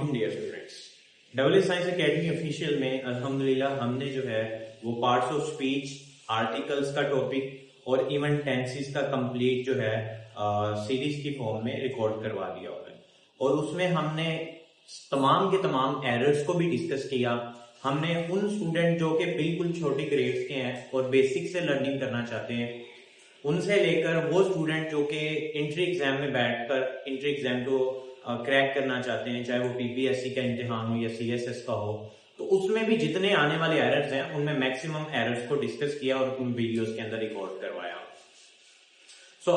वालेकुम dear students. Double science academy official में अल्हम्दुलिल्लाह हमने जो है वो पार्ट्स ऑफ स्पीच, आर्टिकल्स का टॉपिक और इवन टेंसेस का कंप्लीट जो है सीरीज की फॉर्म में रिकॉर्ड करवा दिया हुआ है। और उसमें हमने तमाम के तमाम एरर्स को भी डिस्कस किया। हमने उन स्टूडेंट जो कि बिल्कुल छोटे ग्रेड्स के हैं और बेसिक से लर्निंग करना चाहते हैं, उनसे लेकर वो स्टूडेंट जो कि इंट्री एग्जाम में बैठकर इंट्री एग्जाम को क्रैक करना चाहते हैं, चाहे वो पीपीएससी का इम्तिहान हो या सीएसएस का हो, तो उसमें भी जितने आने वाले एरर्स हैं उनमें मैक्सिमम एरर्स को डिस्कस किया और उन वीडियोस के अंदर रिकॉर्ड करवाया।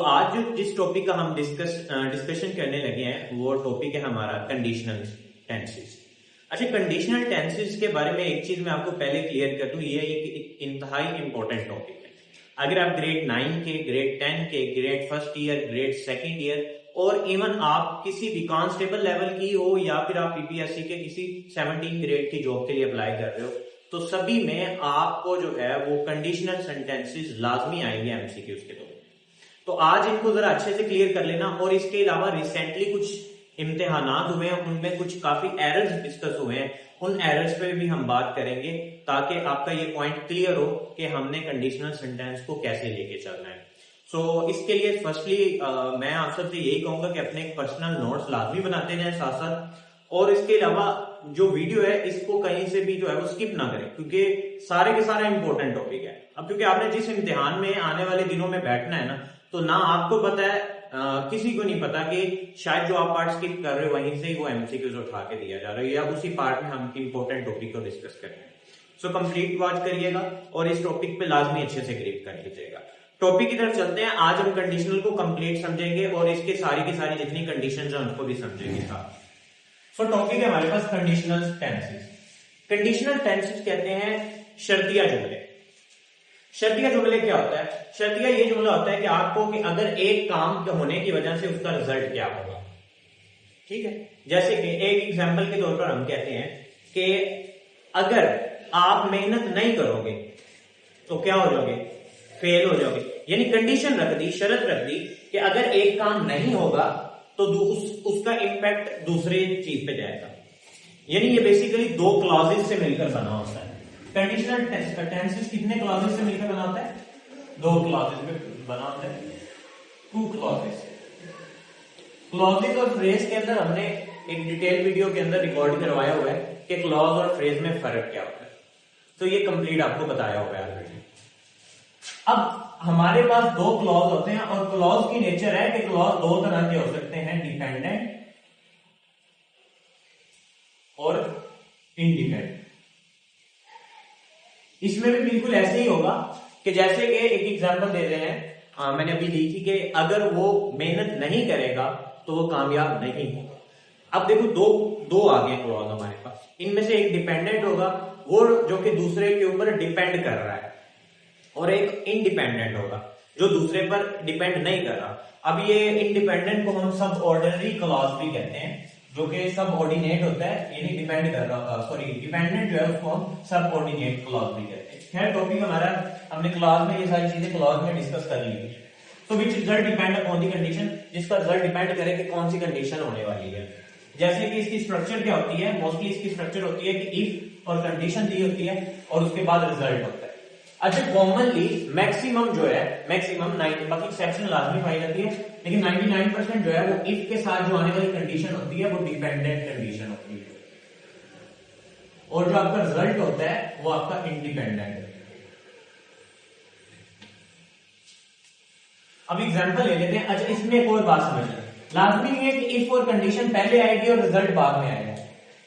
आज जो जिस टॉपिक का हम डिस्कशन करने लगे हैं वो टॉपिक है हमारा कंडीशनल टेंसेस। अच्छा, कंडीशनल टेंसेस के बारे में एक चीज मैं आपको पहले क्लियर कर दूं, ये एक इंतहाई इंपॉर्टेंट टॉपिक है। अगर आप ग्रेड 9 के, ग्रेड 10 के, grade first year, grade second year और इवन आप किसी भी कांस्टेबल लेवल की हो या फिर आप पीपीएससी के किसी 17 ग्रेड की जॉब के लिए अप्लाई कर रहे हो, तो सभी में आपको जो है वो कंडीशनल सेंटेंसेस लाजमी आएंगे एमसीक्यूज के तौर पे। तो आज इनको जरा अच्छे से क्लियर कर लेना। और इसके अलावा रिसेंटली कुछ इम्तिहानात हुए हैं, उनमें कुछ काफी एरर्स डिस्कस हुए हैं, उन एरर्स पे भी हम बात करेंगे ताकि आपका ये पॉइंट क्लियर हो कि हमने कंडीशनल सेंटेंस को कैसे लेके चलना है। इसके लिए फर्स्टली मैं आप सबसे यही कहूंगा कि अपने पर्सनल नोट्स लाजमी बनाते जाएं साथ साथ, और इसके अलावा जो वीडियो है इसको कहीं से भी जो है वो स्किप ना करें, क्योंकि सारे के सारा इंपॉर्टेंट टॉपिक है। अब क्योंकि आपने जिस इम्तिहान में आने वाले दिनों में बैठना है ना, तो ना आपको पता है किसी को नहीं पता कि शायद जो आप पार्ट स्किप कर रहे हो वहीं से ही वो एमसीक्यूज उठा के दिया जा रहा है या उसी पार्ट में हम इंपॉर्टेंट टॉपिक को डिस्कस कर रहे हैं। कंप्लीट वॉच करिएगा और इस टॉपिक पे लाजमी अच्छे से ग्रिप कर लीजिएगा। टॉपिक की तरफ चलते हैं। आज हम कंडीशनल को कंप्लीट समझेंगे और इसके सारी की सारी जितनी कंडीशंस हैं उनको भी समझेंगे साथ। टॉपिक है हमारे पास कंडीशनल टेंसेस। कंडीशनल टेंसेस कहते हैं शर्तिया जुमले। शर्तिया जुमले क्या होता है? शर्तिया ये जुमला होता है कि आपको कि अगर एक काम के होने की वजह से उसका रिजल्ट क्या होगा। ठीक है, जैसे कि एक एग्जांपल के तौर पर हम कहते हैं कि अगर आप मेहनत नहीं करोगे तो क्या हो जाओगे? फेल हो जाओगे। यानी कंडीशन रख दी, शर्त रख दी कि अगर एक काम नहीं होगा तो उसका इंपैक्ट दूसरे चीज पे जाएगा। यानी ये बेसिकली दो क्लॉजेस से मिलकर बना होता है। कंडीशनल टेंसेस कितने क्लॉजेस से मिलकर बना होता है? दो क्लॉजेस में बना होता है, टू क्लॉजेस। क्लॉजेस और फ्रेज के अंदर हमने एक डिटेल वीडियो के अंदर रिकॉर्ड करवाया हुआ है कि क्लॉज और फ्रेज में फर्क क्या होता है, तो ये कंप्लीट आपको बताया हुआ है ऑलरेडी। अब हमारे पास दो क्लॉज होते हैं और क्लॉज की नेचर है कि क्लॉज दो तरह के हो सकते हैं, डिपेंडेंट और इंडिपेंडेंट। इसमें भी बिल्कुल ऐसे ही होगा कि जैसे कि एक एग्जांपल दे रहे हैं, मैंने अभी दी थी कि अगर वो मेहनत नहीं करेगा तो वो कामयाब नहीं होगा। अब देखो दो आगे क्लॉज हमारे पास, इनमें से एक डिपेंडेंट होगा वो जो कि दूसरे के ऊपर डिपेंड कर रहा है, और एक इंडिपेंडेंट होगा जो दूसरे पर डिपेंड नहीं कर रहा। अब ये इंडिपेंडेंट को हम सब ऑर्डिनरी क्लॉज भी कहते हैं, जो कि सब ऑर्डिनेट होता है, यानी डिपेंड कर रहा, सॉरी डिपेंडेंट जो है उसको हम सब ऑर्डिनेट क्लॉज भी कहते हैं। खैर टॉपिक हमारा हमने क्लॉज में ये सारी चीजें क्लॉज में डिस्कस कर ली थी। तो which result depend upon the condition, जिसका रिजल्ट डिपेंड करे कि कौन सी कंडीशन होने वाली है। जैसे कि इसकी स्ट्रक्चर क्या होती है, मोस्टली इसकी स्ट्रक्चर होती है कि इफ और कंडीशन दी होती है और उसके बाद रिजल्ट होता है। अच्छा, कॉमनली मैक्सिमम जो है, मैक्सिमम 90, बाकी एक्सेप्शन लाजमी पाई जाती है, लेकिन 99% जो है वो इफ के साथ जो आने वाली कंडीशन होती है वो डिपेंडेंट कंडीशन होती है, और जो आपका रिजल्ट होता है वो आपका इंडिपेंडेंट है। अब एग्जांपल ले लेते हैं। अच्छा, इसमें एक और बात समझना, लाजमी नहीं है कि इफ और कंडीशन पहले आएगी और रिजल्ट बाद में आएगा।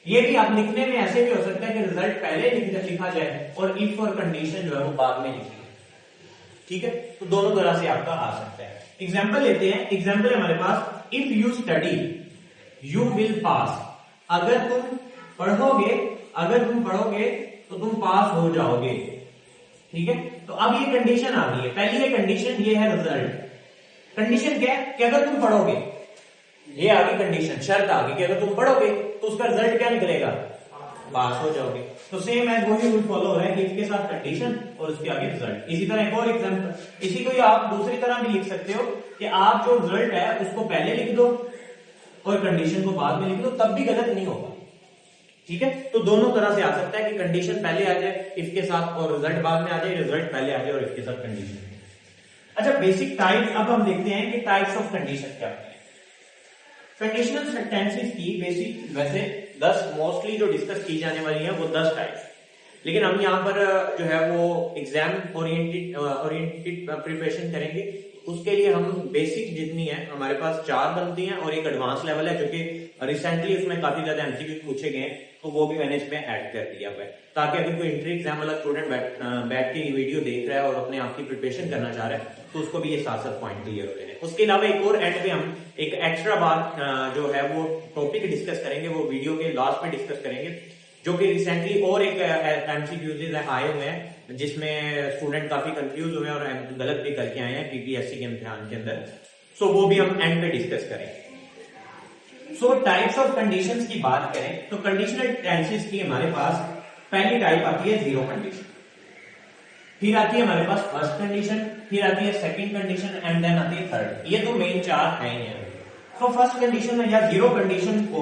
ये भी आप लिखने में ऐसे भी हो सकता है कि रिजल्ट पहले लिखा जाए और इफ और कंडीशन जो है वो बाद में लिखी जाए। ठीक है, तो दोनों तरह से आपका आ सकता है। एग्जांपल लेते हैं। एग्जांपल है हमारे पास, if you study you will pass. अगर तुम पढ़ोगे तो तुम पास हो जाओगे। ठीक है, तो अब ये कंडीशन आ गई है। पहली है कंडीशन, ये है रिजल्ट। कंडीशन क्या है कि अगर तुम पढ़ोगे, ये आ गई कंडीशन, शर्त आ गई कि अगर तुम पढ़ोगे तो उसका रिजल्ट क्या निकलेगा? पास हो जाओगे। तो सेम एज वही रूल फॉलो हो रहा है कि इसके साथ कंडीशन और उसके आगे रिजल्ट। इसी तरह एक और एग्जांपल, इसी को आप दूसरी तरह भी लिख सकते हो कि आप जो रिजल्ट है उसको पहले लिख दो और कंडीशन को बाद में लिख दो, तब भी गलत नहीं होगा। ठीक है, तो दोनों तरह से आ सकता है कि कंडीशन पहले आ जाए इफ के साथ और रिजल्ट बाद में आ जाए, रिजल्ट पहले आ जाए और इफ के साथ कंडीशन। अच्छा, बेसिक टाइप अब हम देखते हैं कि टाइप्स ऑफ कंडीशन क्या है। कंडीशनल सेंटेंसेस की बेसिक वैसे 10 मोस्टली जो डिस्कस की जाने वाली है वो 10 टाइप्स, लेकिन हम यहाँ पर जो है वो एग्जाम ओरिएंटेड प्रिपरेशन करेंगे। उसके लिए हम बेसिक जितनी है हमारे पास 4 बनती हैं और एक एडवांस लेवल है जो कि रिसेंटली उसमें काफी ज्यादा एमसीक्यू पूछे गए हैं, तो वो भी मैंने इसमें ऐड कर दिया हुआ है, ताकि अगर कोई इंट्री एग्जाम वाला स्टूडेंट बैठ के ये वीडियो देख रहा है और अपने आप की प्रिपरेशन करना चाह रहा है तो उसको भी ये 7 पॉइंट क्लियर हो रहे हैं। उसके अलावा एक और एंड पे हम एक एक्स्ट्रा बार जो है वो टॉपिक डिस्कस करेंगे, वो वीडियो के लास्ट में डिस्कस करेंगे, जो कि रिसेंटली और एक एमसीक्यूज आए हुए हैं जिसमें स्टूडेंट काफी कंफ्यूज हुए हैं और गलत भी करके आए हैं पीपीएससी के इम्तिहान के अंदर, सो वो भी हम एंड पे डिस्कस करेंगे। सो टाइप्स ऑफ कंडीशंस की बात करें तो कंडीशनल टेंसेस की हमारे पास पहली टाइप आती है जीरो कंडीशन, फिर आती है हमारे पास फर्स्ट कंडीशन, फिर आती है सेकंड कंडीशन एंड देन आती है थर्ड। ये तो मेन 4 हैं ही हैं। तो फर्स्ट कंडीशन में या जीरो कंडीशन को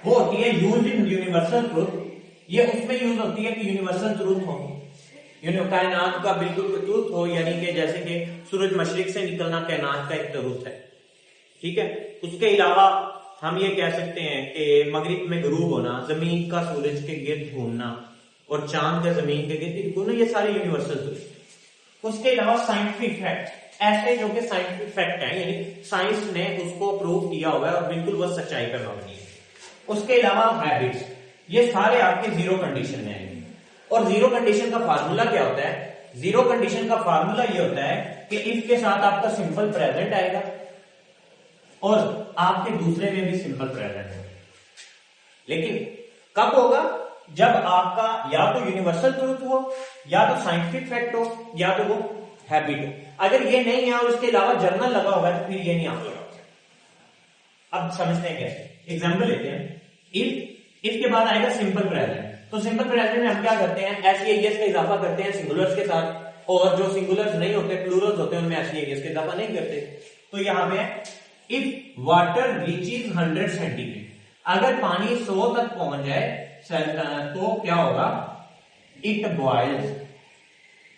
वो होती है यूज इन यूनिवर्सल ट्रूथ। ये उसमें यूज होती है कि यूनिवर्सल ट्रूथ हो, कायनात का बिल्कुल ट्रूथ हो, यानी कि जैसे कि सूरज मशरिक से निकलना कायनात का एक ट्रूथ है, ठीक है। उसके अलावा हम ये कह सकते हैं कि मगरिब में गुरूब होना, जमीन का सूरज के गिर्द घूमना और चांद का जमीन के गिर्द घूमना, ये सारे यूनिवर्सल ट्रूथ। उसके अलावा साइंटिफिक फैक्ट, ऐसे जो कि साइंटिफिक फैक्ट है, यानी साइंस ने उसको प्रूव किया हुआ है और बिल्कुल वो सच्चाई पर मबनी है। उसके अलावा हैबिट्स, ये सारे आपके जीरो कंडीशन में आएंगे। और जीरो कंडीशन का फार्मूला क्या होता है? जीरो कंडीशन का फार्मूला ये होता है कि इफ के साथ आपका सिंपल प्रेजेंट आएगा और आपके दूसरे में भी सिंपल प्रेजेंट है, लेकिन कब होगा? जब आपका या तो यूनिवर्सल ट्रूथ हो, या तो साइंटिफिक फैक्ट हो, या तो वो हैबिट हो। अगर ये नहीं है और उसके अलावा जर्नल लगा होगा तो फिर ये नहीं आप लगा। अब समझते हैं कैसे, एग्जाम्पल लेते हैं। इफ के बाद आएगा सिंपल प्रेजेंट, तो सिंपल प्रेजेंट में हम क्या करते हैं? एस का इजाफा करते हैं सिंगुलर्स के साथ, और जो सिंगुलर्स नहीं होते, प्लूरल्स होते हैं, उनमें एस का इजाफा नहीं करते। तो यहां में इफ वाटर रीचेज 100 सेंटीग्रेड, अगर पानी 100 तक पहुंच जाए तो क्या होगा? इट बॉइल्स,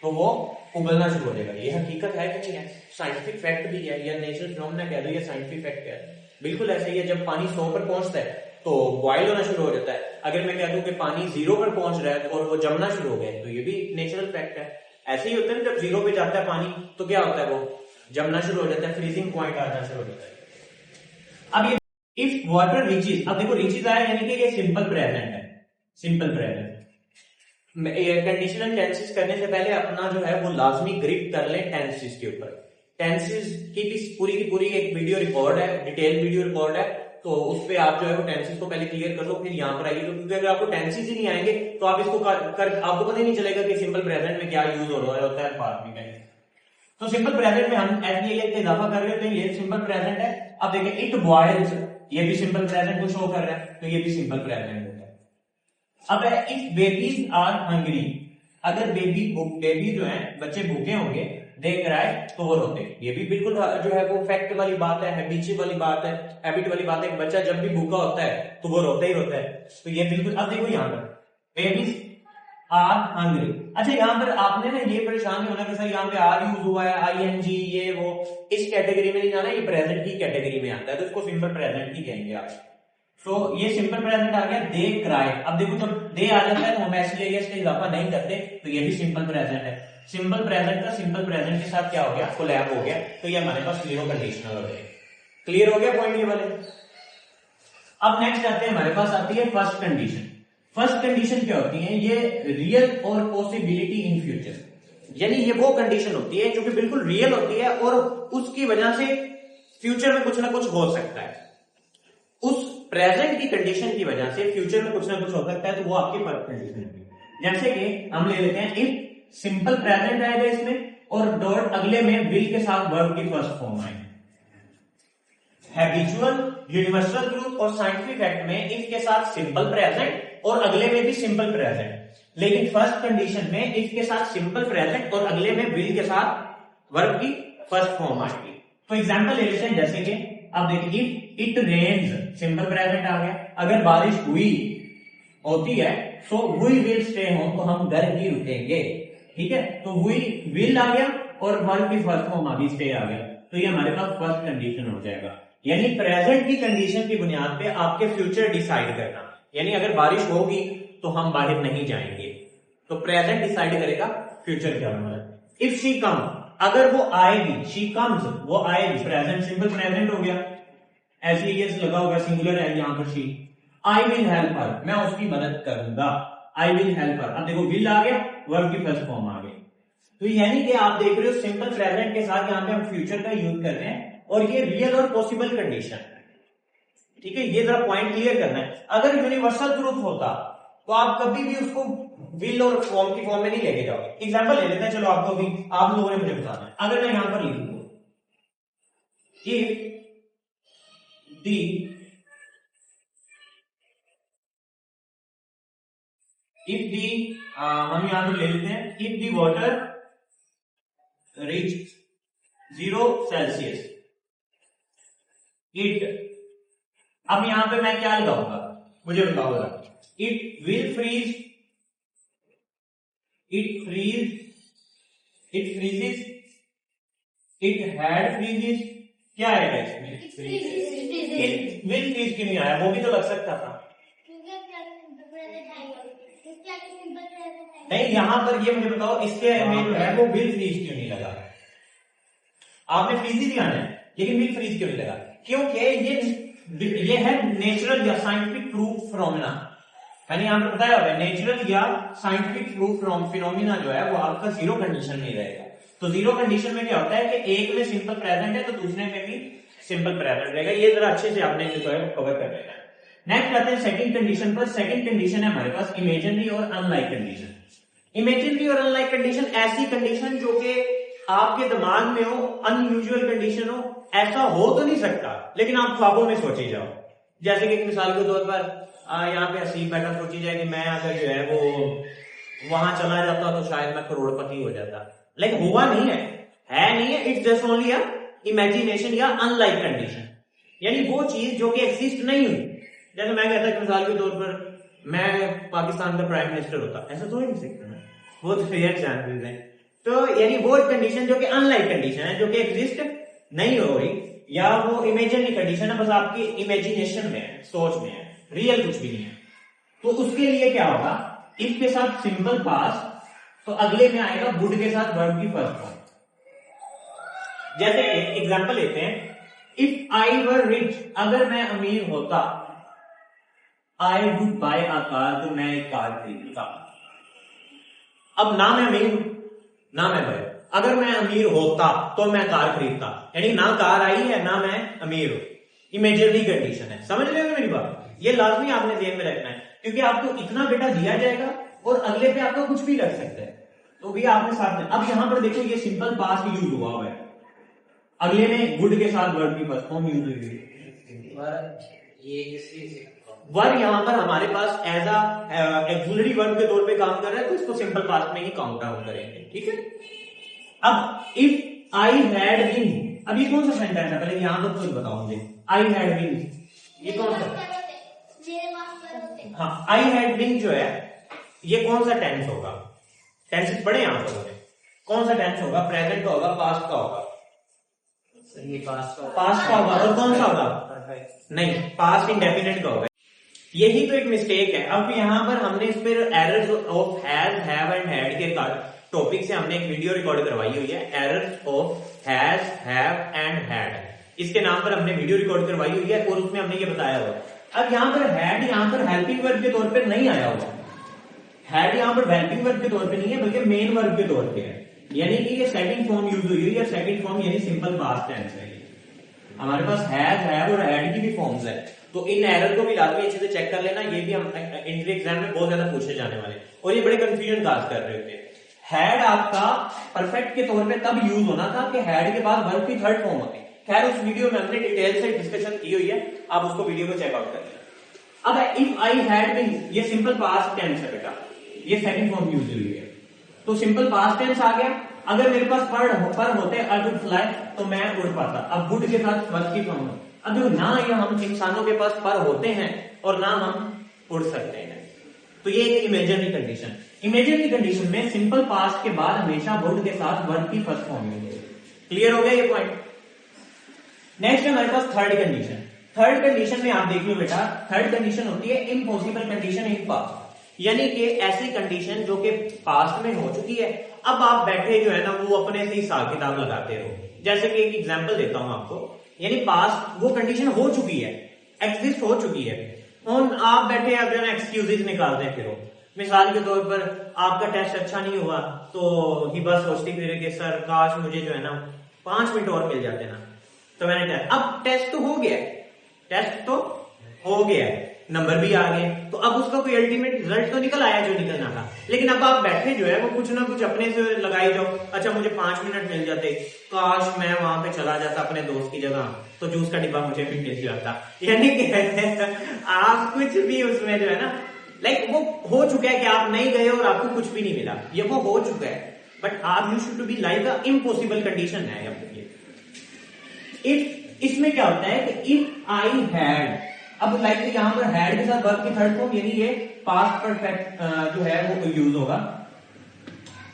तो वो उबलना शुरू हो जाएगा। ये हकीकत है कि नहीं है? साइंटिफिक फैक्ट भी है, या नेचुरल फिनोमेना कह दो, ये साइंटिफिक फैक्ट है। बिल्कुल ऐसे ही है, जब पानी 100 पर पहुंचता है तो बॉइल होना शुरू हो जाता है। अगर मैं कह दूं कि पानी 0 पर पहुंच रहा है और वो जमना शुरू हो गया, तो ये भी नेचुरल फैक्ट है। ऐसे ही होता है, जब 0 पे जाता है पानी तो क्या होता है? वो जमना शुरू हो जाता है, फ्रीजिंग पॉइंट आना शुरू हो जाता है। अब ये इफ वाटर रीचेज, अब देखो रीचेज आया यानी कि ये सिंपल प्रेजेंट है, सिंपल प्रेजेंट। कंडीशनल टेंसेस करने से पहले अपना जो है वो लाजमी ग्रिप कर लें टेंसेस के ऊपर। टेंसेस की भी पूरी की पूरी एक वीडियो रिकॉर्ड है, डिटेल वीडियो रिकॉर्ड है, तो उस पे आप जो है वो टेंसेस को पहले क्लियर कर लो, फिर यहाँ पर आइए। क्योंकि अगर आपको टेंसेस ही नहीं आएंगे तो आप इसको आपको पता ही नहीं चलेगा कि सिंपल प्रेजेंट में क्या यूज हो रहा होता है पास्ट में। तो सिंपल प्रेजेंट में हम एस का इजाफा कर रहे हैं, ये सिंपल प्रेजेंट है। अब देखिए इट बॉयल्स, ये भी सिंपल प्रेजेंट को शो कर रहा है, तो ये भी सिंपल प्रेजेंट होता है। अब इफ बेबीज आर हंग्री, अगर बेबी जो है बच्चे भूखे होंगे, दे क्राई, तो वो रोते। ये भी बिल्कुल जो है वो फैक्ट वाली बात है, हैबिचुअल वाली बात है, हैबिट वाली बात है। बच्चा जब भी भूखा होता है तो वो रोता ही रोता है, तो ये बिल्कुल। अब देखो यहाँ पर बेबीज आर हंग्री। अच्छा, यहाँ पर आपने ना ये परेशान नहीं होना कि सर यहाँ पे आर यूज हुआ है, आईएनजी ये वो, इस कैटेगरी में नहीं जाना, ये प्रेजेंट की कैटेगरी में आता है, तो इसको सिंपल प्रेजेंट ही कहेंगे आप। तो ये सिंपल प्रेजेंट आ गया, दे क्राई। अब देखो जब दे आ जाता है तो हम एस का इजाफा नहीं करते, तो ये भी सिंपल प्रेजेंट है। सिंपल प्रेजेंट का सिंपल प्रेजेंट के साथ क्या हो गया? कोलैब हो गया, तो ये हमारे पास जीरो कंडीशनल हो गए। क्लियर हो गया पॉइंट ये वाले। अब नेक्स्ट आते हैं, हमारे पास आती है फर्स्ट कंडीशन। फर्स्ट कंडीशन क्या होती है? ये रियल और पॉसिबिलिटी इन फ्यूचर, यानी ये वो कंडीशन होती है जो कि बिल्कुल रियल होती है और उसकी वजह से फ्यूचर में कुछ ना कुछ हो सकता है। उस प्रेजेंट की कंडीशन की वजह से फ्यूचर में कुछ ना कुछ हो सकता है, तो वो आपकी फर्स्ट कंडीशन है। जैसे कि हम ले लेते हैं इफ सिंपल प्रेजेंट आएगा इसमें और डॉट अगले में विल के साथ वर्ब की फर्स्ट फॉर्म आएगी। हैबिचुअल, यूनिवर्सल ट्रूथ और साइंटिफिक फैक्ट में इफ के साथ सिंपल प्रेजेंट और अगले में भी सिंपल प्रेजेंट, लेकिन फर्स्ट कंडीशन में इफ के साथ सिंपल प्रेजेंट और अगले में विल के साथ वर्ब की फर्स्ट फॉर्म आएगी। तो एग्जांपल ले लेते हैं, जैसे कि अब देखिए if it rains, simple present आ गया। अगर बारिश हुई होती है, so we will stay home, तो हम घर ही रुकेंगे। ठीक है, तो वी विल आ गया और वर्ब की फर्स्ट फॉर्म आ गई, स्टे आ गया, तो ये हमारे पास फर्स्ट कंडीशन हो जाएगा। यानी प्रेजेंट की कंडीशन की बुनियाद पे आपके फ्यूचर डिसाइड करना, यानी अगर बारिश होगी तो हम बाहर नहीं जाएंगे, तो प्रेजेंट डिसाइड करेगा फ्यूचर क्या होना है। इफ शी कम, अगर वो आएगी, शी कम्स, वो आएगी, प्रेजेंट सिंपल प्रेजेंट हो गया, एस लगा होगा, सिंगुलर है यहां पर she. I will help her, मैं उसकी मदद करूंगा, आई विल हेल्प हर। अब देखो विल आ गया, वर्ब की फर्स्ट फॉर्म आ गई, तो यानी कि आप देख रहे हो सिंपल प्रेजेंट के साथ यहां पे हम फ्यूचर का यूज कर रहे हैं, और ये रियल और पॉसिबल कंडीशन। ठीक है, ये जरा पॉइंट क्लियर करना है। अगर यूनिवर्सल ट्रूथ होता तो आप कभी भी उसको विल और फॉर्म की फॉर्म में नहीं लेके जाओगे। एग्जांपल ले लेते हैं, चलो आपको भी, आप लोगों ने मुझे बताना है। अगर मैं यहां पर लिख दूं इफ दी हम यहां पर ले लेते हैं, if the water reach 0 Celsius it, अब यहां पे मैं क्या लगाऊंगा, मुझे बताओ जरा। It will freeze, it freezes, it had freezes, क्या आएगा इसमें? इट विल फ्रीज क्यों नहीं आया? वो भी तो लग सकता था। नहीं, यहां पर ये मुझे बताओ, इसके में जो है वो विल फ्रीज क्यों नहीं लगा? आपने फ्रीज ही दिया है, लेकिन विल फ्रीज क्यों नहीं लगा? क्योंकि ये है नेचुरल या साइंटिफिक प्रूफ फिनोमिना। मैंने यहां पर बताया हुआ है, नेचुरल या साइंटिफिक प्रूफ फिनोमिना जो है वो आपका जीरो कंडीशन में रहेगा। तो जीरो कंडीशन में क्या होता है कि एक में सिंपल प्रेजेंट है तो दूसरे में भी सिंपल प्रेजेंट रहेगा। ये जरा अच्छे से आपने जो है कवर कर लेना है। नेक्स्ट आते हैं सेकंड कंडीशन पर। सेकंड कंडीशन है हमारे पास इमेजिनरी और अनलाइक कंडीशन। इमेजिनरी और अनलाइक कंडीशन ऐसी कंडीशन जो कि आपके दिमाग में हो, अनयूजुअल कंडीशन हो, ऐसा हो तो नहीं सकता लेकिन आप ख्वाबों में सोचे जाओ। जैसे कि मिसाल के तौर पर यहाँ पे हसीब बैठा सोची जाए कि मैं अगर जो है वो वहां चला जाता तो शायद मैं करोड़पति हो जाता, लेकिन हुआ नहीं है नहीं है। It's just only a imagination या अनलाइक कंडीशन, यानी वो चीज जो कि एक्सिस्ट नहीं हुई। जैसे मैं कहता कि मिसाल के तौर पर मैं पाकिस्तान का प्राइम मिनिस्टर होता, ऐसा तो नहीं सकता मैं, वो तो रियल चांसेस है। तो यानी वो कंडीशन जो कि अनलाइक कंडीशन है, जो कि एग्जिस्ट नहीं हो रही, या वो इमेजिनरी कंडीशन है, बस आपकी इमेजिनेशन में है, सोच में है, रियल कुछ भी नहीं है। तो उसके लिए क्या होगा, इफ के साथ सिंपल पास, तो अगले में आएगा वुड के साथ वर्ब की फर्स्ट फॉर्म। जैसे एग्जांपल लेते हैं, इफ आई वर रिच, अगर मैं अमीर होता, I would buy a car, तो मैं एक कार खरीदता। अब ना मैं अमीर हूं ना मैं भाई, अगर मैं अमीर होता तो मैं कार खरीदता, यानी ना कार आई है ना मैं अमीर हूं। इमेजिनरी कंडीशन है, समझ रहे हो मेरी बात? ये लाजमी आपने ध्यान में रखना है, क्योंकि आपको इतना बेटा दिया जाएगा और अगले पे आपको कुछ भी लग सकता है, तो भी आपने साथ में। अब यहां पर देखो ये सिंपल पास यूज हुआ है, अगले में वुड के साथ वर्ब की फर्स्ट फॉर्म यूज हुई है। वर्ब यहां पर हमारे पास एज अ एक्सुलरी वर्ब के तौर पे काम कर रहा है, तो इसको सिंपल पास्ट में ही काउंट आउट करेंगे। ठीक है, अब इफ आई हैड बीन, अब ये कौन सा सेंटेंस है, पहले यहां पर कुछ बताओ मुझे। आई हैड बीन, ये कौन सा? हाँ, आई हैड बीन जो है ये कौन सा टेंस होगा? टेंसेस पढ़े यहां पर, कौन सा टेंस होगा? प्रेजेंट का होगा, पास्ट का होगा? पास्ट का होगा। और कौन सा होगा? नहीं, पास्ट इंडेफिनिट का होगा। यही तो एक मिस्टेक है। अब यहां पर हमने इस पर errors of has, have and had के टॉपिक से हमने एक वीडियो रिकॉर्ड करवाई हुई है, errors of has, have and had. इसके नाम पर हमने वीडियो रिकॉर्ड करवाई हुई है और उसमें हमने ये बताया हुआ। अब यहां पर हैड यहां पर हेल्पिंग वर्ब के तौर पर नहीं आया हुआ, हैड यहां पर हेल्पिंग वर्ब के तौर पे नहीं है बल्कि मेन वर्ब के तौर पे है, यानी कि ये सेकंड फॉर्म यूज हुई है, या सेकंड फॉर्म यानी सिंपल पास्ट टेंस है। हमारे पास हैज, हैव और हैड की भी फॉर्म्स है, तो इन एरर को भी लाजमी अच्छे से चेक कर लेना। ये भी हम एंट्री एग्जाम में बहुत ज्यादा पूछे जाने वाले, और ये बड़े कंफ्यूजन काज कर रहे होते हैं। हैड आपका परफेक्ट के तौर पे तब यूज होना था कि हैड के बाद वर्ब की थर्ड फॉर्म होती। खैर उस वीडियो में हमने डिटेल से डिस्कशन की हुई है, आप उसको वीडियो को चेकआउट कर लेना। अब इफ आई हैड बीन, ये सिंपल पास्ट टेंस है बेटा, ये सेकंड फॉर्म यूज हुई है, तो सिंपल पास्ट टेंस आ गया। अगर मेरे पास पर होते आई वुड फ्लाई, तो मैं उड़ पाता। अब वुड के साथ वर्ब की फॉर्म, अब देखो ना ये हम इंसानों के पास पर होते हैं और ना हम उड़ सकते हैं, तो ये एक इमेजिनरी कंडीशन। इमेजिनरी कंडीशन में सिंपल पास्ट के बाद हमेशा वुड के साथ वर्ब की फर्स्ट फॉर्म मिलेगी। क्लियर हो गया ये पॉइंट। नेक्स्ट है हमारे पास थर्ड कंडीशन। थर्ड कंडीशन में आप देख लो बेटा, थर्ड कंडीशन होती है इम्पॉसिबल कंडीशन इन पास्ट, यानी कि ऐसी कंडीशन जो कि पास्ट में हो चुकी है, अब आप बैठे जो है ना वो अपने से हिसाब किताब लगाते रहो। जैसे कि एक एग्जांपल देता हूं आपको, यानी पास्ट वो कंडीशन हो चुकी है, एग्जिस्ट हो चुकी है, और आप बैठे अब जो है एक्सक्यूजेस निकालते फिरो। मिसाल के तौर पर आपका टेस्ट अच्छा नहीं हुआ तो ही बस सोचती फिर कि सर काश मुझे जो है ना 5 मिनट और मिल जाते ना, तो मैंने टेस्ट, अब टेस्ट तो हो गया, टेस्ट तो हो गया, नंबर भी आ गए, तो अब उसका कोई अल्टीमेट रिजल्ट तो निकल आया जो निकलना था। लेकिन अब आप बैठे जो है वो कुछ ना कुछ अपने से लगाई जाओ, अच्छा मुझे 5 मिनट मिल जाते, काश मैं वहां पे चला जाता अपने दोस्त की जगह तो जूस का डिब्बा मुझे भी मिल जाता। यानी कि आप कुछ भी उसमें जो है ना लाइक वो हो चुका है कि आप नहीं गए और आपको कुछ भी नहीं मिला, ये वो हो चुका है, बट आप you should be like a impossible condition है आपके लिए। इफ इसमें क्या होता है कि इफ आई हैड, अब लाइक यहां पर हैड के साथ वर्ब की थर्ड फॉर्म, यानी ये पास्ट परफेक्ट जो है वो यूज होगा,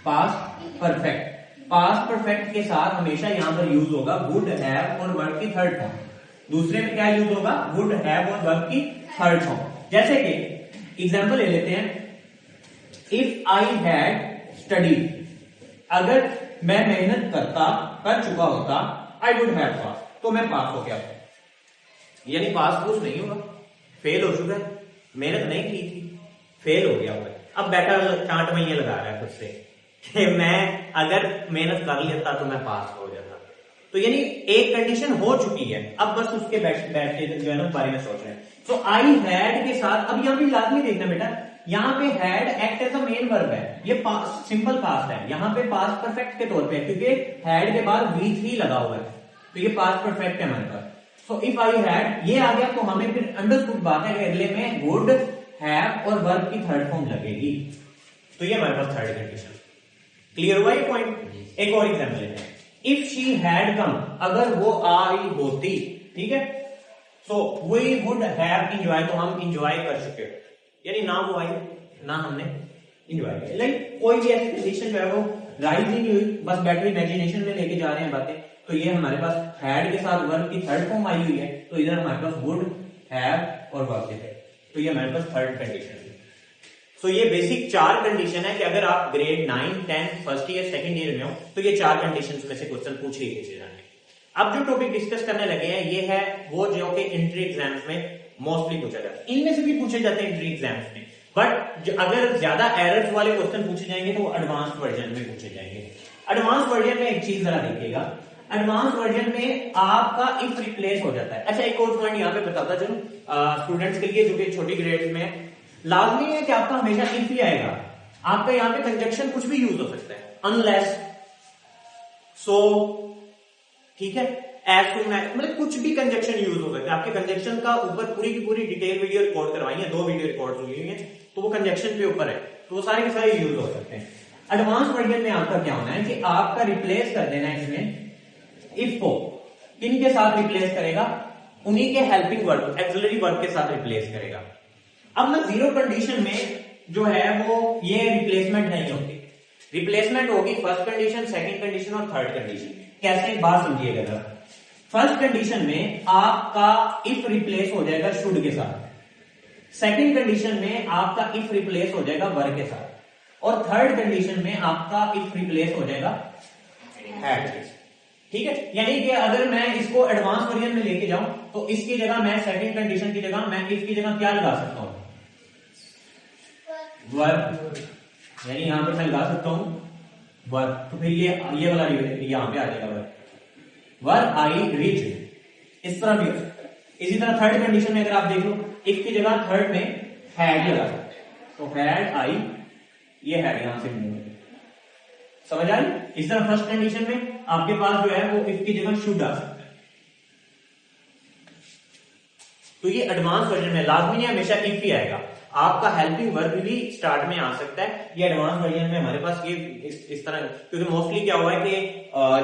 पास्ट परफेक्ट। पास्ट परफेक्ट के साथ हमेशा यहां पर यूज होगा वुड हैव और वर्ब की थर्ड फॉर्म। दूसरे में क्या यूज होगा, वुड हैव और वर्ब की थर्ड फॉर्म। जैसे कि एग्जाम्पल ले लेते हैं, इफ आई हैड स्टडीड, अगर मैं मेहनत कर चुका होता, आई वुड हैव पास, तो मैं पास हो गया, यानी पास कोर्स नहीं होगा, फेल हो चुका है, मेहनत नहीं की थी, फेल हो गया होगा। अब बैठा चांट में ये लगा रहा है खुद से कि मैं अगर मेहनत कर लेता तो मैं पास हो जाता। तो यानी एक कंडीशन हो चुकी है, अब बस उसके बैठ के जो है ना बारे में सोच रहे हैं। सो आई हैड के साथ, अब यहां भी लाजमी देखना बेटा, यहाँ पे had act as a main verb है, ये सिंपल पास्ट है, यहाँ पे पास्ट परफेक्ट के तौर पे है क्योंकि हैड के बाद V3 लगा हुआ है, तो ये पास्ट परफेक्ट है हमारे पास। सो इफ आई हैड ये आ गया तो हमें फिर अंडरस्टूड बात है कि अगले में वुड हैव और वर्ब की थर्ड फॉर्म लगेगी, तो ये हमारे पास थर्ड कंडीशन। क्लियर हुआ ये पॉइंट। एक और एग्जाम्पल लेते हैं, इफ शी हैड कम, अगर वो आई होती, ठीक है, so we would have enjoy, तो हम एंजॉय कर चुके, यानी ना वो आई ना हमने एंजॉय किया। लाइक कोई भी ऐसी कंडीशन जो है वो राइज ही नहीं हुई, बस बैठे इमेजिनेशन में लेके जा रहे हैं बातें, तो ये हमारे पास हैड के साथ वर्ब की थर्ड फॉर्म आई हुई है, तो इधर हमारे पास वुड हैव और वर्ब के, तो ये हमारे पास थर्ड कंडीशन है। तो ये बेसिक 4 कंडीशन है कि अगर आप grade 9, 10, first year, second year में हो तो ये 4 कंडीशंस में से क्वेश्चन पूछे ही जाएंगे। अब जो टॉपिक डिस्कस करने लगे हैं ये है वो जो कि एंट्री एग्जाम्स में मोस्टली पूछा जाता है, इनमें से भी पूछे जाते हैं एंट्री एग्जाम्स में, बट अगर ज्यादा एरर्स वाले क्वेश्चन पूछे जाएंगे तो वो एडवांस वर्जन में पूछे जाएंगे। एडवांस वर्जन में एक चीज जरा देखिएगा, एडवांस वर्जन में आपका इफ रिप्लेस हो जाता है। अच्छा एक और पॉइंट यहाँ पे बताता चलो स्टूडेंट्स के लिए जो कि छोटी ग्रेड्स में लाजमी है कि आपका हमेशा इफ ही आएगा, आपका यहाँ पे कंजक्शन कुछ भी यूज हो सकता है, अनलेस, सो, ठीक है, एज टू, मतलब कुछ भी कंजक्शन यूज हो सकता है। आपके कंजक्शन का ऊपर पूरी की पूरी डिटेल वीडियो रिकॉर्ड करवाई है, 2 वीडियो रिकॉर्ड हुई है, तो वो कंजक्शन के ऊपर है, तो वो सारे के सारे यूज हो सकते हैं। एडवांस वर्जन में आपका क्या होना है कि आपका रिप्लेस कर देना है इसमें इफ को, किन के साथ रिप्लेस करेगा, उन्हीं के हेल्पिंग वर्ब, एक्सिलरी वर्ब के साथ रिप्लेस करेगा। अब ना जीरो कंडीशन में जो है वो ये रिप्लेसमेंट नहीं होती, रिप्लेसमेंट होगी फर्स्ट कंडीशन, सेकंड कंडीशन और थर्ड कंडीशन। कैसे, बात समझिएगा जरा। फर्स्ट कंडीशन में आपका इफ रिप्लेस हो जाएगा शुड के साथ, सेकंड कंडीशन में आपका इफ रिप्लेस हो जाएगा वर के साथ, और थर्ड कंडीशन में आपका इफ रिप्लेस हो जाएगा हैड के साथ। ठीक है, यानी कि अगर मैं इसको एडवांस वर्जन में लेके जाऊं तो इसकी जगह मैं सेकंड कंडीशन की जगह मैं इफ की जगह क्या लगा सकता हूं, वर्ब, यानी यहां पर मैं लगा सकता हूं वर्ब, तो फिर ये वाला यहां पे आ जाएगा वर्ब, वर्ब आई रीच, इस तरह भी हो सकता है। इसी तरह थर्ड कंडीशन में अगर आप देख लो इफ की जगह थर्ड में हैड लगा सकते हैं, तो हैड आई, ये हैड यहां से मूव, समझ आई। इस तरह फर्स्ट कंडीशन में आपके पास जो है वो इफ की जगह शुड आ सकता है, तो ये एडवांस वर्जन में लाजमी नहीं हमेशा इफ ही आएगा, आपका हेल्पिंग वर्ब भी स्टार्ट में आ सकता है। ये एडवांस वर्जन में हमारे पास ये इस तरह, क्योंकि मोस्टली क्या हुआ है कि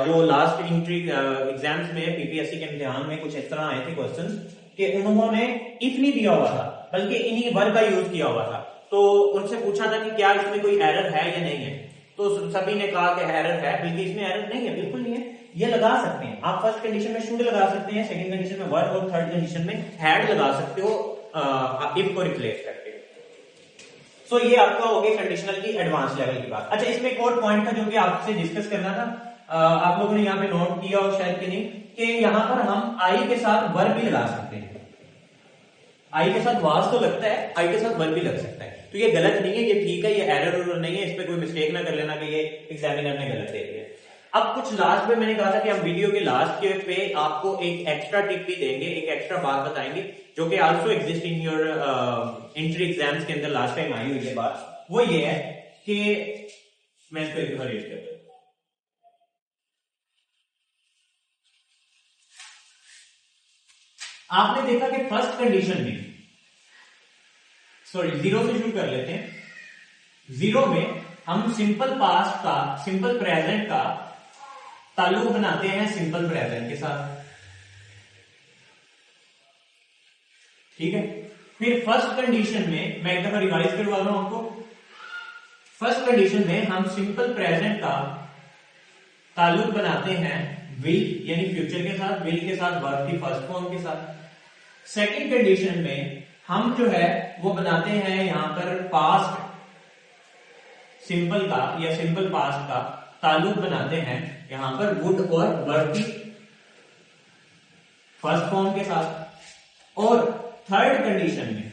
जो लास्ट एंट्री एग्जाम्स में पीपीएससी के इम्तिहान में कुछ इस तरह आए थे क्वेश्चंस कि उन्होंने इफ नहीं दिया हुआ था बल्कि इन्हीं वर्ब का यूज किया हुआ था, तो उनसे पूछा था कि क्या इसमें कोई एरर है या नहीं है, तो सभी ने कहा कि एरर है, बल्कि इसमें एरर नहीं है, बिल्कुल नहीं है। ये लगा सकते हैं आप, फर्स्ट कंडीशन में शुड लगा सकते हैं, सेकंड कंडीशन में वर, और थर्ड कंडीशन में हैड लगा सकते हो इफ को रिप्लेस करके। सो ये आपका हो गया कंडीशनल की एडवांस लेवल की बात। अच्छा, इसमें एक और पॉइंट था जो कि आपसे डिस्कस करना था, आप लोगों ने यहाँ पे नोट किया और शायद कि नहीं, कि यहाँ पर हम आई के साथ वर भी लगा सकते हैं। आई के साथ वाज तो लगता है, आई के साथ वर भी लग सकता है, तो ये गलत नहीं है, ये ठीक है, ये एरर नहीं है, इस पे कोई मिस्टेक ना कर लेना कि ये एग्जामिनर ने गलत दे दिया। अब कुछ लास्ट में मैंने कहा था कि हम वीडियो के लास्ट के पे आपको एक एक्स्ट्रा टिप भी देंगे, एक एक्स्ट्रा बात बताएंगे जो कि also exist in your entry exams के अंदर लास्ट टाइम आई हुई है बात। वो ये है कि मैं इसको एक बार रीड करता हूं। आपने देखा कि फर्स्ट कंडीशन में, सॉरी जीरो से शुरू कर लेते हैं। जीरो में हम सिंपल पास्ट का, सिंपल प्रेजेंट का ताल्लुक बनाते हैं सिंपल प्रेजेंट के साथ, ठीक है। फिर फर्स्ट कंडीशन में मैं एक दफा रिवाइज करवा रहा हूं आपको। फर्स्ट कंडीशन में हम सिंपल प्रेजेंट का ताल्लुक बनाते हैं विल यानी फ्यूचर के साथ, विल के साथ वर्ब की फर्स्ट फॉर्म के साथ। सेकंड कंडीशन में हम जो है वो बनाते हैं यहां पर पास्ट सिंपल का या सिंपल पास्ट का ताल्लुक बनाते हैं यहां पर वुड और वर्ब की फर्स्ट फॉर्म के साथ। और थर्ड कंडीशन में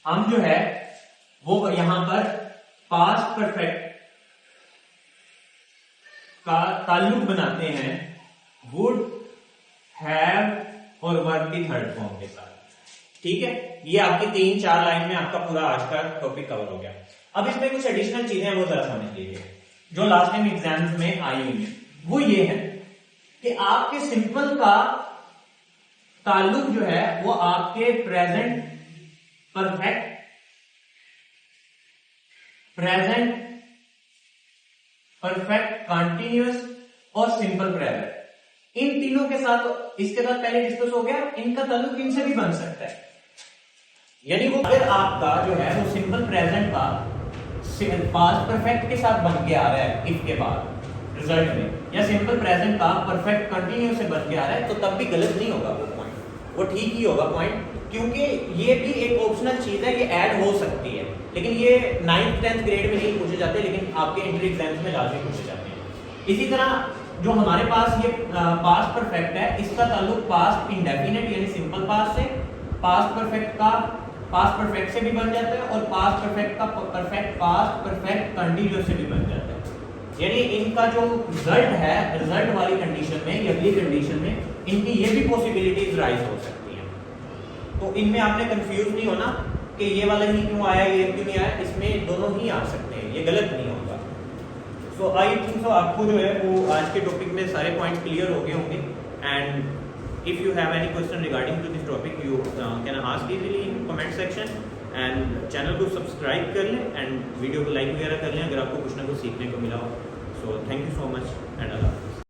हम जो है वो यहां पर पास्ट परफेक्ट का ताल्लुक बनाते हैं वुड, हैव और वर्ब की थर्ड फॉर्म के साथ, ठीक है। ये आपकी 3-4 लाइन में आपका पूरा आज का टॉपिक कवर हो गया। अब इसमें कुछ एडिशनल चीजें वो जरा समझ लीजिए जो लास्ट टाइम एग्जाम्स में आई हुई है। वो ये है कि आपके सिंपल का ताल्लुक जो है वो आपके present perfect, present perfect continuous और सिंपल प्रेजेंट, इन तीनों के साथ इसके साथ पहले डिस्कस हो गया, इनका ताल्लुक इनसे भी बन सकता है। यानी वो अगर आपका जो है वो सिंपल प्रेजेंट का पास्ट परफेक्ट के साथ बन के आ रहा है इफ के बाद रिजल्ट में, या सिंपल प्रेजेंट का परफेक्ट कंटिन्यू से बन के आ रहा है, तो तब भी गलत नहीं होगा वो पॉइंट, वो ठीक ही होगा पॉइंट, क्योंकि ये भी एक ऑप्शनल चीज है, ये ऐड हो सकती है, लेकिन ये 9th 10th ग्रेड में नहीं पूछे जाते, लेकिन आपके एंट्री एग्जाम्स में लाजमी पूछे जाते हैं। इसी तरह जो हमारे पास ये पास्ट परफेक्ट है, इसका ताल्लुक पास्ट इंडेफिनिट यानी सिंपल पास्ट से, पास्ट परफेक्ट का पास्ट परफेक्ट से भी बन जाता है, और पास्ट परफेक्ट का परफेक्ट पास्ट परफेक्ट कंटिन्यूअस से भी बन जाता है। यानी इनका जो रिजल्ट है, रिजल्ट वाली कंडीशन में या अगली कंडीशन में इनकी ये भी पॉसिबिलिटीज राइज हो सकती हैं। तो इनमें आपने कंफ्यूज नहीं होना कि ये वाला ही क्यों आया, ये क्यों नहीं आया, इसमें दोनों ही आ सकते हैं, ये गलत नहीं होगा। सो आई थिंक सो आपको जो है वो आज के टॉपिक में सारे पॉइंट क्लियर हो गए होंगे। And if you have any question regarding to this topic, you can ask easily in comment section, and channel को सब्सक्राइब कर लें एंड वीडियो को लाइक वगैरह कर लें अगर आपको कुछ ना कुछ सीखने को मिला हो। So thank you so much and Allah.